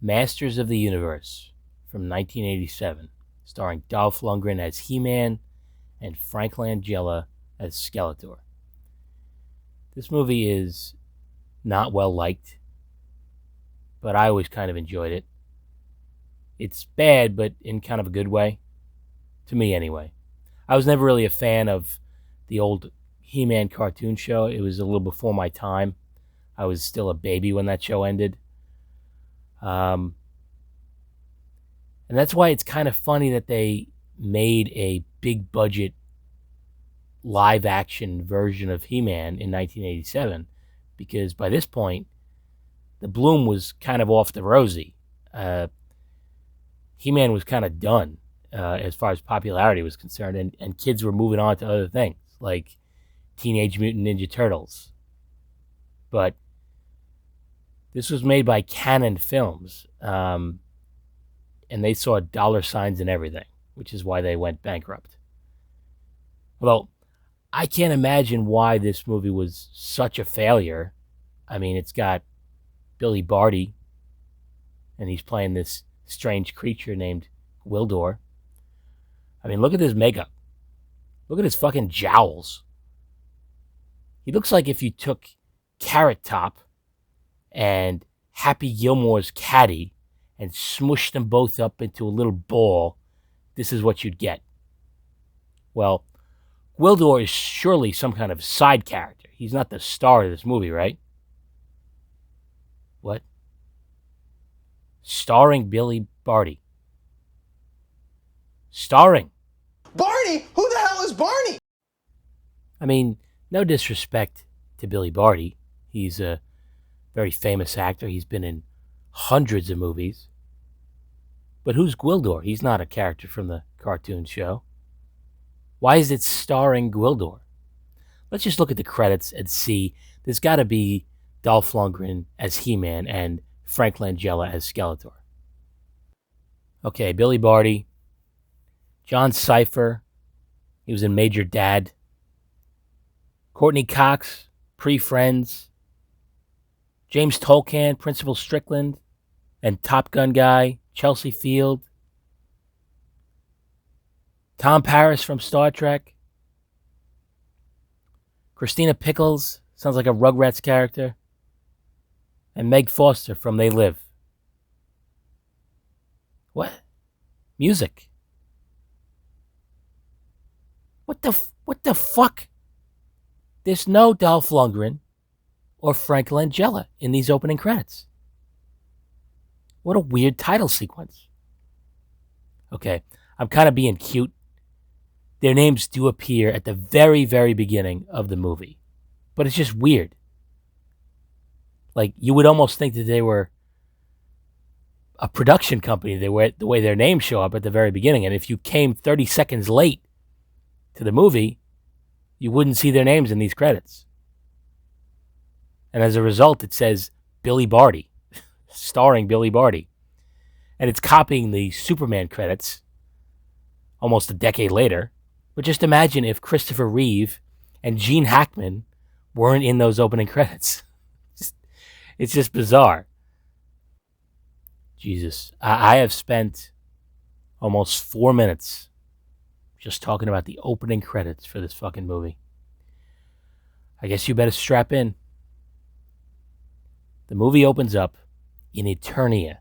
Masters of the Universe from 1987, starring Dolph Lundgren as He-Man and Frank Langella as Skeletor. This movie is not well liked, but I always kind of enjoyed it. It's bad, but in kind of a good way. To me, anyway. I was never really a fan of the old He-Man cartoon show. It was a little before my time. I was still a baby when that show ended. And that's why it's kind of funny that they made a big budget live action version of He-Man in 1987, because by this point, the bloom was kind of off the rosy. He-Man was kind of done as far as popularity was concerned, and kids were moving on to other things, like Teenage Mutant Ninja Turtles. But this was made by Canon Films, and they saw dollar signs and everything, which is why they went bankrupt. Although, I can't imagine why this movie was such a failure. I mean, it's got Billy Barty, and he's playing this strange creature named Gwildor. I mean, look at his makeup. Look at his fucking jowls. He looks like if you took Carrot Top and Happy Gilmore's caddy and smushed them both up into a little ball, this is what you'd get. Well, Gwildor is surely some kind of side character. He's not the star of this movie, right? What? Starring Billy Barty. Starring. Barney? Who the hell is Barney? I mean, no disrespect to Billy Barty. He's a very famous actor. He's been in hundreds of movies. But who's Gwildor? He's not a character from the cartoon show. Why is it starring Gwildor? Let's just look at the credits and see. There's got to be Dolph Lundgren as He-Man and Frank Langella as Skeletor. Okay, Billy Barty. John Cypher. He was in Major Dad. Courtney Cox, Pre-Friends. James Tolkan, Principal Strickland, and Top Gun guy, Chelsea Field. Tom Paris from Star Trek. Christina Pickles, sounds like a Rugrats character. And Meg Foster from They Live. What? Music. What the fuck? There's no Dolph Lundgren or Frank Langella in these opening credits. What a weird title sequence. Okay, I'm kind of being cute. Their names do appear at the very, very beginning of the movie. But it's just weird. Like, you would almost think that they were a production company, the way their names show up at the very beginning. And if you came 30 seconds late to the movie, you wouldn't see their names in these credits. And as a result, it says Billy Barty, starring Billy Barty. And it's copying the Superman credits almost a decade later. But just imagine if Christopher Reeve and Gene Hackman weren't in those opening credits. It's just bizarre. Jesus. I have spent almost 4 minutes just talking about the opening credits for this fucking movie. I guess you better strap in. The movie opens up in Eternia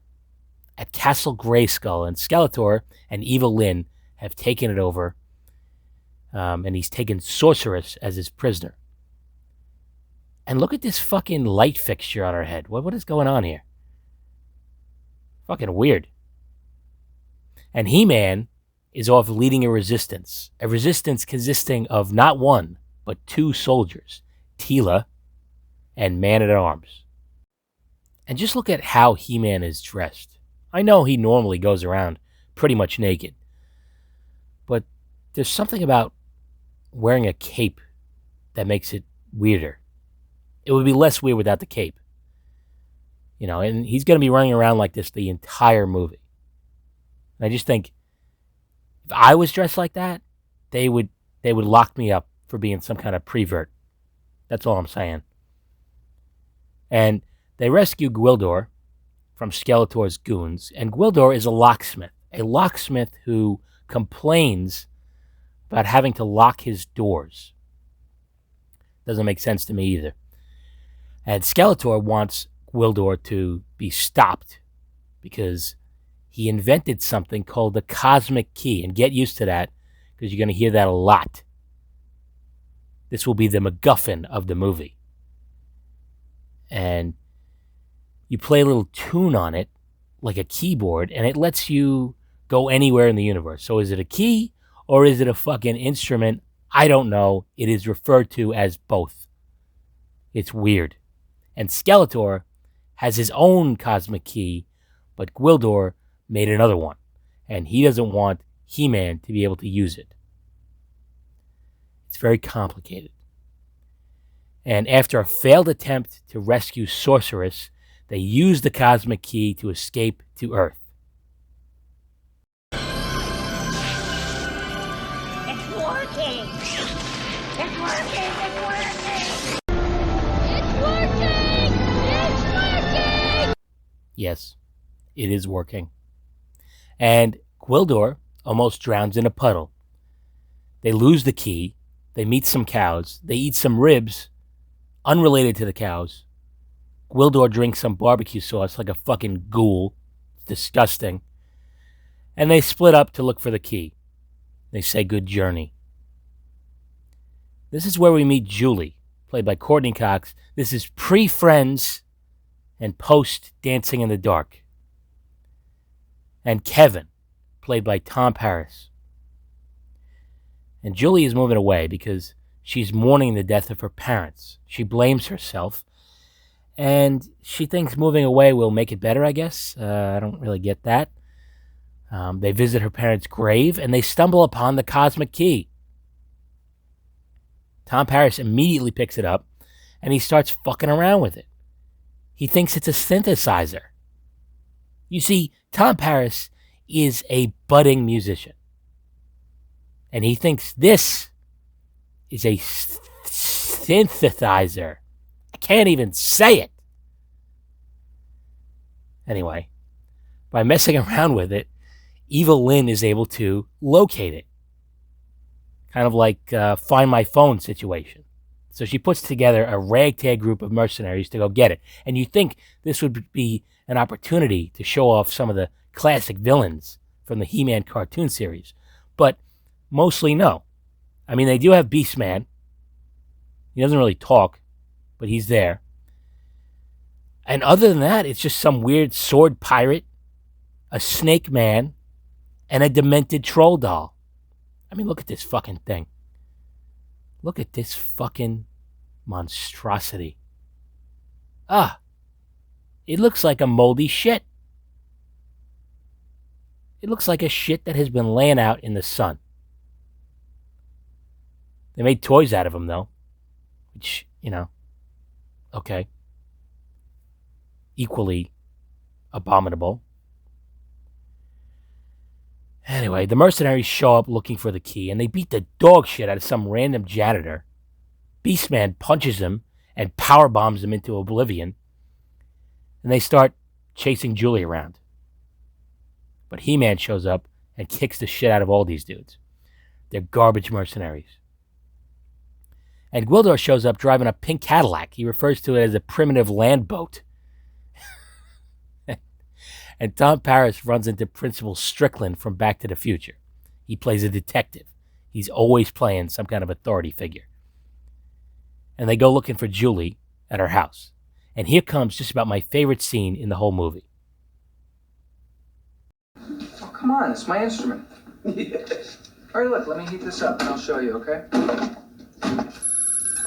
at Castle Grayskull, and Skeletor and Evil Lyn have taken it over, and he's taken Sorceress as his prisoner. And look at this fucking light fixture on her head. What is going on here? Fucking weird. And He-Man is off leading a resistance consisting of not one, but 2 soldiers, Teela and Man-at-Arms. And just look at how He-Man is dressed. I know he normally goes around pretty much naked, but there's something about wearing a cape that makes it weirder. It would be less weird without the cape. You know, and he's going to be running around like this the entire movie. And I just think, if I was dressed like that, they would lock me up for being some kind of prevert. That's all I'm saying. And they rescue Gwildor, from Skeletor's goons, and Gwildor is a locksmith who complains about having to lock his doors. Doesn't make sense to me either. And Skeletor wants Gwildor to be stopped because he invented something called the Cosmic Key. And get used to that because you're going to hear that a lot. This will be the MacGuffin of the movie. And you play a little tune on it, like a keyboard, and it lets you go anywhere in the universe. So is it a key or is it a fucking instrument? I don't know. It is referred to as both. It's weird. And Skeletor has his own cosmic key, but Gwildor made another one. And he doesn't want He-Man to be able to use it. It's very complicated. And after a failed attempt to rescue Sorceress, they use the cosmic key to escape to Earth. It's working! It's working! It's working! It's working! It's working! Yes, it is working. And Gwildor almost drowns in a puddle. They lose the key. They meet some cows. They eat some ribs, unrelated to the cows. Gwildor drinks some barbecue sauce like a fucking ghoul. It's disgusting. And they split up to look for the key. They say good journey. This is where we meet Julie, played by Courtney Cox. This is pre-Friends and post-Dancing in the Dark. And Kevin, played by Tom Paris. And Julie is moving away because she's mourning the death of her parents. She blames herself. And she thinks moving away will make it better, I guess. I don't really get that. They visit her parents' grave, and they stumble upon the cosmic key. Tom Paris immediately picks it up, and he starts fucking around with it. He thinks it's a synthesizer. You see, Tom Paris is a budding musician. And he thinks this is a synthesizer. I can't even say it. Anyway, by messing around with it, Evil Lynn is able to locate it. Kind of like Find My Phone situation. So she puts together a ragtag group of mercenaries to go get it. And you think this would be an opportunity to show off some of the classic villains from the He-Man cartoon series. But mostly no. I mean, they do have Beastman. He doesn't really talk, but he's there. And other than that, it's just some weird sword pirate, a snake man, and a demented troll doll. I mean, look at this fucking thing. Look at this fucking monstrosity. It looks like a moldy shit. It looks like a shit that has been laying out in the sun. They made toys out of him, though. Which, okay. Equally abominable. Anyway, the mercenaries show up looking for the key, and they beat the dog shit out of some random janitor. Beastman punches him and power bombs him into oblivion. And they start chasing Julie around. But He-Man shows up and kicks the shit out of all these dudes. They're garbage mercenaries. And Gwildor shows up driving a pink Cadillac. He refers to it as a primitive land boat. And Tom Paris runs into Principal Strickland from Back to the Future. He plays a detective. He's always playing some kind of authority figure. And they go looking for Julie at her house. And here comes just about my favorite scene in the whole movie. Oh, come on, it's my instrument. Yes. All right, look, let me heat this up and I'll show you, okay?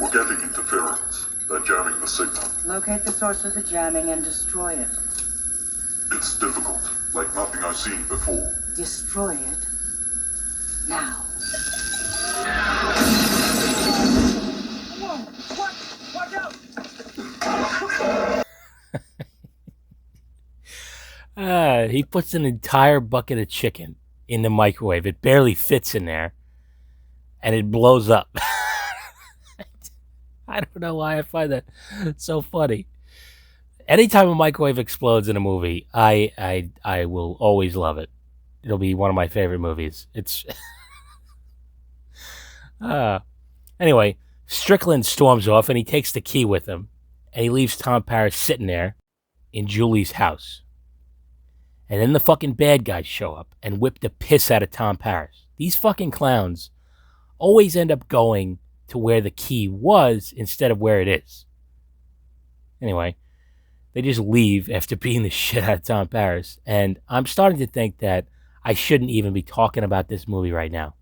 We're getting interference. They're jamming the signal. Locate the source of the jamming and destroy it. It's difficult, like nothing I've seen before. Destroy it now. Whoa! What? Watch out! He puts an entire bucket of chicken in the microwave. It barely fits in there. And it blows up. I don't know why I find that so funny. Anytime a microwave explodes in a movie, I will always love it. It'll be one of my favorite movies. It's uh anyway, Strickland storms off and he takes the key with him and he leaves Tom Paris sitting there in Julie's house. And then the fucking bad guys show up and whip the piss out of Tom Paris. These fucking clowns always end up going to where the key was instead of where it is. Anyway, they just leave after beating the shit out of Tom Paris. And I'm starting to think that I shouldn't even be talking about this movie right now.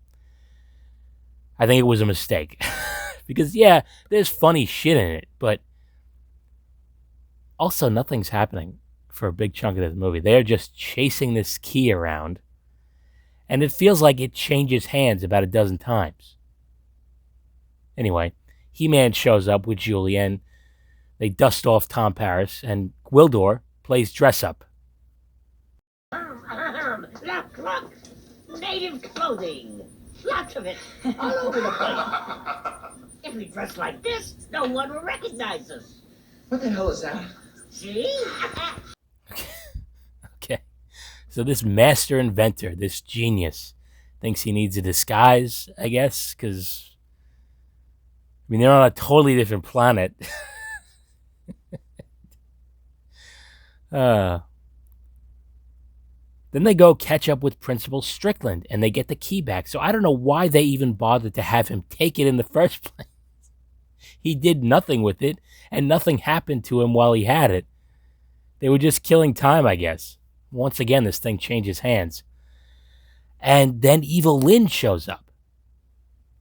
I think it was a mistake. Because, yeah, there's funny shit in it, but also nothing's happening for a big chunk of this movie. They're just chasing this key around, and it feels like it changes hands about a dozen times. Anyway, He-Man shows up with Julie, and they dust off Tom Paris, and Gwildor plays dress-up. Look! Native clothing! Lots of it, all over the place. If we dress like this, no one will recognize us. What the hell is that? See? Okay. So this master inventor, this genius, thinks he needs a disguise, I guess, because, I mean, they're on a totally different planet. Then they go catch up with Principal Strickland, and they get the key back. So I don't know why they even bothered to have him take it in the first place. He did nothing with it, and nothing happened to him while he had it. They were just killing time, I guess. Once again, this thing changes hands. And then Evil Lynn shows up.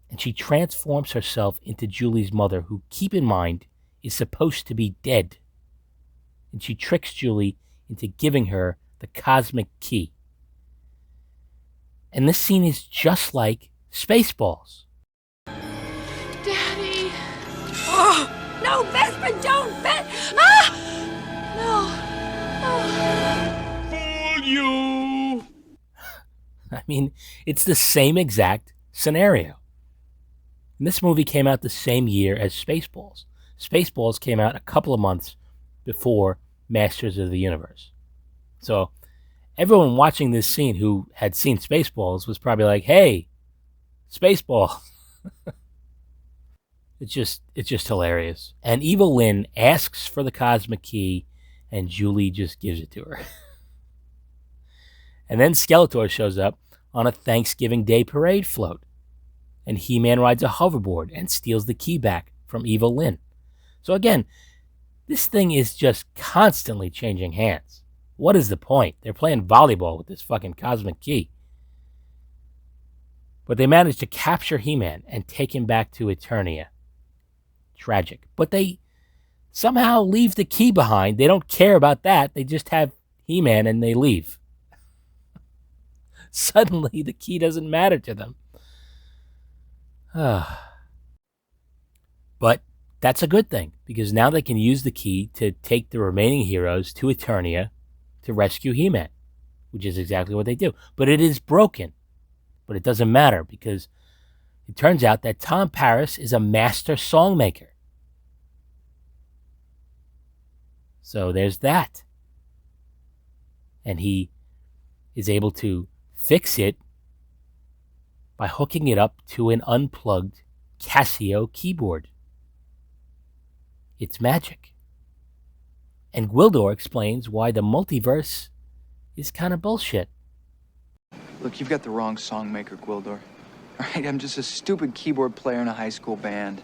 And she transforms herself into Julie's mother, who, keep in mind, is supposed to be dead. And she tricks Julie into giving her the cosmic key. And this scene is just like Spaceballs. Daddy. Oh, no, Vesper, don't. No. Fool you! I mean, it's the same exact scenario. And this movie came out the same year as Spaceballs. Spaceballs came out a couple of months before Masters of the Universe. So everyone watching this scene who had seen Spaceballs was probably like, hey, Spaceball. It's just hilarious. And Evil Lynn asks for the cosmic key, and Julie just gives it to her. And then Skeletor shows up on a Thanksgiving Day parade float. And He-Man rides a hoverboard and steals the key back from Evil Lynn. So again, this thing is just constantly changing hands. What is the point? They're playing volleyball with this fucking cosmic key. But they manage to capture He-Man and take him back to Eternia. Tragic. But they somehow leave the key behind. They don't care about that. They just have He-Man and they leave. Suddenly, the key doesn't matter to them. But that's a good thing, because now they can use the key to take the remaining heroes to Eternia to rescue He-Man, which is exactly what they do. But it is broken. But it doesn't matter, because it turns out that Tom Paris is a master songmaker. So there's that. And he is able to fix it by hooking it up to an unplugged Casio keyboard. It's magic. And Gwildor explains why the multiverse is kind of bullshit. Look, you've got the wrong songmaker, Gwildor. All right, I'm just a stupid keyboard player in a high school band.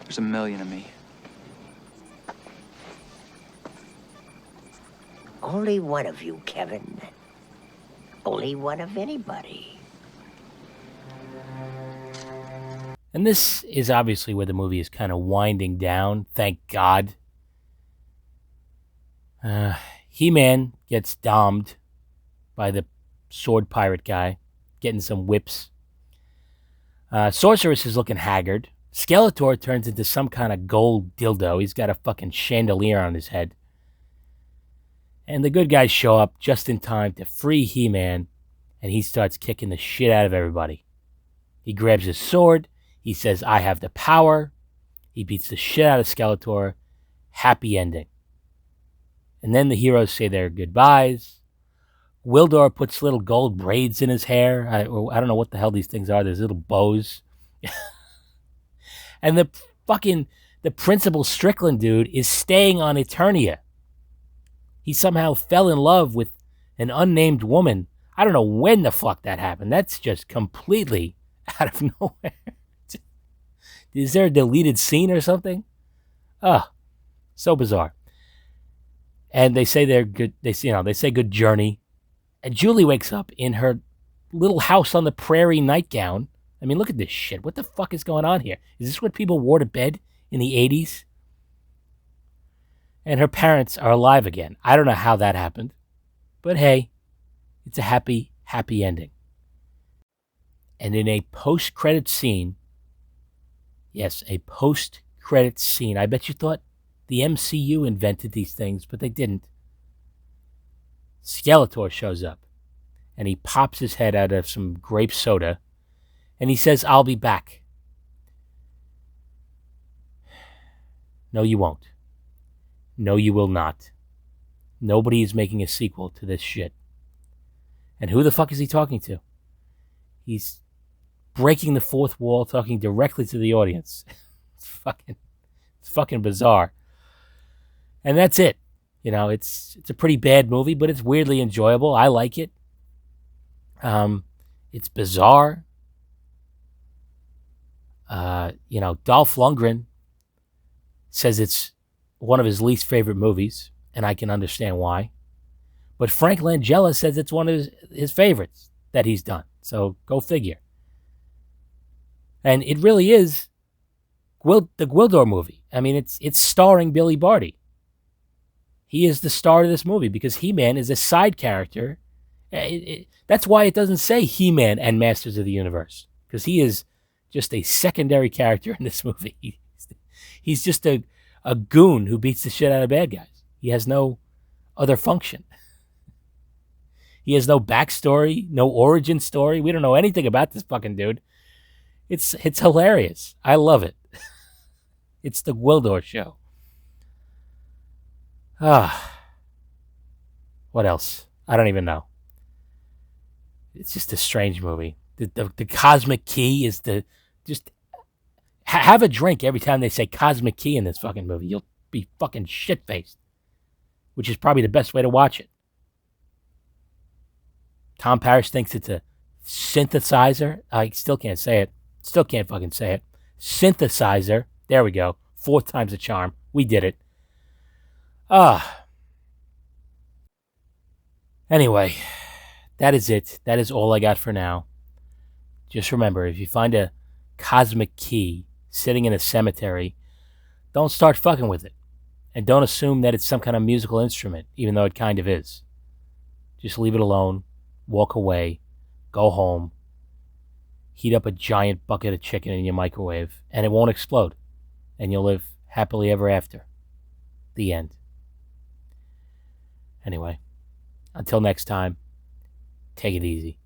There's a million of me. Only one of you, Kevin. Only one of anybody. And this is obviously where the movie is kind of winding down, thank God. He-Man gets domed by the sword pirate guy, getting some whips. Sorceress is looking haggard. Skeletor turns into some kind of gold dildo. He's got a fucking chandelier on his head. And the good guys show up just in time to free He-Man, and he starts kicking the shit out of everybody. He grabs his sword. He says, I have the power. He beats the shit out of Skeletor. Happy ending. And then the heroes say their goodbyes. Wildor puts little gold braids in his hair. I don't know what the hell these things are. There's little bows. And the principal Strickland dude is staying on Eternia. He somehow fell in love with an unnamed woman. I don't know when the fuck that happened. That's just completely out of nowhere. Is there a deleted scene or something? So bizarre. And they say they're good. They say good journey. And Julie wakes up in her little house on the prairie nightgown. I mean, look at this shit. What the fuck is going on here? Is this what people wore to bed in the 80s? And her parents are alive again. I don't know how that happened. But hey, it's a happy, happy ending. And in a post-credit scene, yes, a post-credit scene, I bet you thought the MCU invented these things, but they didn't. Skeletor shows up, and he pops his head out of some grape soda, and he says, "I'll be back." No, you won't. No, you will not. Nobody is making a sequel to this shit. And who the fuck is he talking to? He's breaking the fourth wall, talking directly to the audience. It's fucking bizarre. And that's it. You know, it's a pretty bad movie, but it's weirdly enjoyable. I like it. It's bizarre. Dolph Lundgren says it's one of his least favorite movies, and I can understand why. But Frank Langella says it's one of his favorites that he's done. So go figure. And it really is the Gwildor movie. I mean, it's starring Billy Barty. He is the star of this movie because He-Man is a side character. That's why it doesn't say He-Man and Masters of the Universe, because he is just a secondary character in this movie. He's just a goon who beats the shit out of bad guys. He has no other function. He has no backstory, no origin story. We don't know anything about this fucking dude. It's hilarious. I love it. It's the Gwildor show. What else? I don't even know. It's just a strange movie. The cosmic key is have a drink every time they say cosmic key in this fucking movie. You'll be fucking shit-faced, which is probably the best way to watch it. Tom Paris thinks it's a synthesizer. I still can't say it. Still can't fucking say it. Synthesizer. There we go. 4th time's a charm. We did it. Anyway, that is it. That is all I got for now. Just remember, if you find a cosmic key sitting in a cemetery, don't start fucking with it. And don't assume that it's some kind of musical instrument, even though it kind of is. Just leave it alone. Walk away. Go home. Heat up a giant bucket of chicken in your microwave, and it won't explode. And you'll live happily ever after. The end. Anyway, until next time, take it easy.